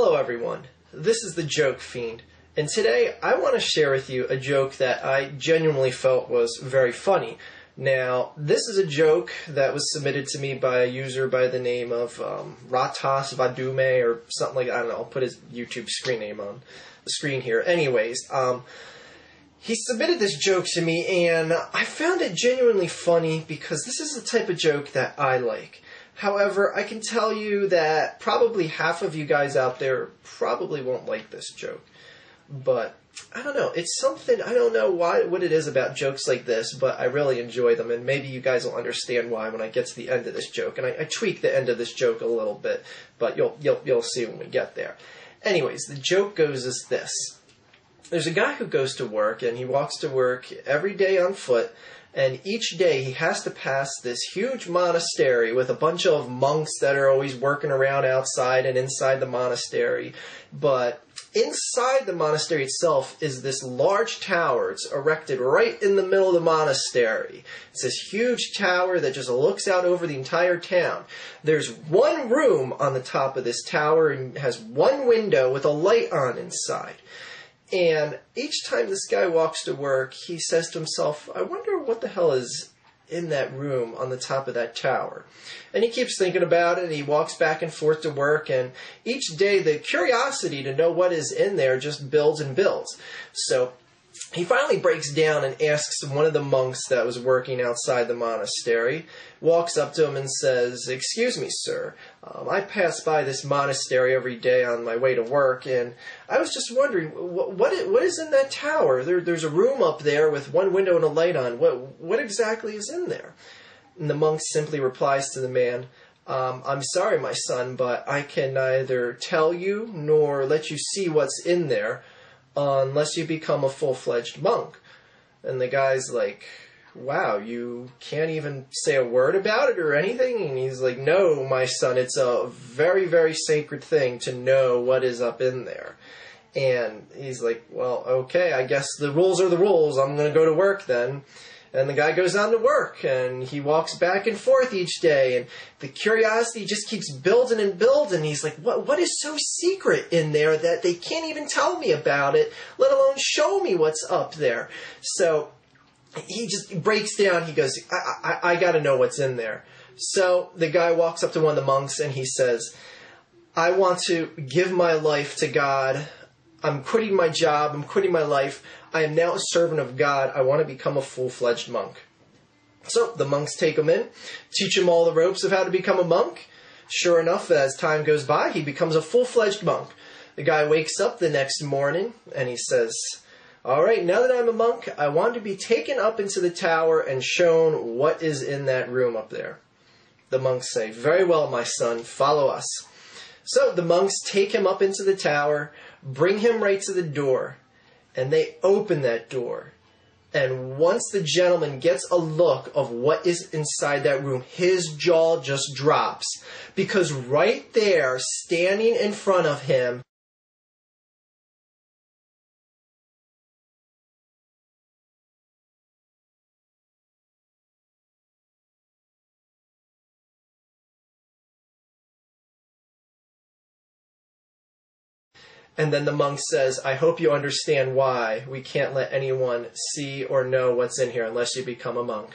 Hello everyone, this is the Joke Fiend, and today I want to share with you a joke that I genuinely felt was very funny. Now, this is a joke that was submitted to me by a user by the name of Ratas Vadume or something like that. I don't know, I'll put his YouTube screen name on the screen here. Anyways, he submitted this joke to me and I found it genuinely funny because this is the type of joke that I like. However, I can tell you that probably half of you guys out there probably won't like this joke. But, I don't know, it's something, I don't know what it is about jokes like this, but I really enjoy them, and maybe you guys will understand why when I get to the end of this joke. And I tweak the end of this joke a little bit, but you'll see when we get there. Anyways, the joke goes as this. There's a guy who goes to work, and he walks to work every day on foot, and each day he has to pass this huge monastery with a bunch of monks that are always working around outside and inside the monastery. But inside the monastery itself is this large tower. It's erected right in the middle of the monastery. It's this huge tower that just looks out over the entire town. There's one room on the top of this tower and has one window with a light on inside. And each time this guy walks to work, he says to himself, I wonder what the hell is in that room on the top of that tower. And he keeps thinking about it, and he walks back and forth to work, and each day the curiosity to know what is in there just builds and builds. So he finally breaks down and asks one of the monks that was working outside the monastery, walks up to him and says, "Excuse me, sir, I pass by this monastery every day on my way to work, and I was just wondering, what is in that tower? There's a room up there with one window and a light on. What exactly is in there?" And the monk simply replies to the man, "I'm sorry, my son, but I can neither tell you nor let you see what's in there unless you become a full-fledged monk." And the guy's like, "Wow, you can't even say a word about it or anything?" And he's like, "No, my son, it's a very, very sacred thing to know what is up in there." And he's like, "Well, okay, I guess the rules are the rules. I'm going to go to work then." And the guy goes on to work, and he walks back and forth each day, and the curiosity just keeps building and building. He's like, what is so secret in there that they can't even tell me about it, let alone show me what's up there? So he just breaks down. He goes, I got to know what's in there. So the guy walks up to one of the monks, and he says, "I want to give my life to God. I'm quitting my job. I'm quitting my life. I am now a servant of God. I want to become a full-fledged monk." So the monks take him in, teach him all the ropes of how to become a monk. Sure enough, as time goes by, he becomes a full-fledged monk. The guy wakes up the next morning and he says, "All right, now that I'm a monk, I want to be taken up into the tower and shown what is in that room up there." The monks say, "Very well, my son, follow us." So the monks take him up into the tower, bring him right to the door, and they open that door. And once the gentleman gets a look of what is inside that room, his jaw just drops. Because right there, standing in front of him, and then the monk says, "I hope you understand why we can't let anyone see or know what's in here unless you become a monk."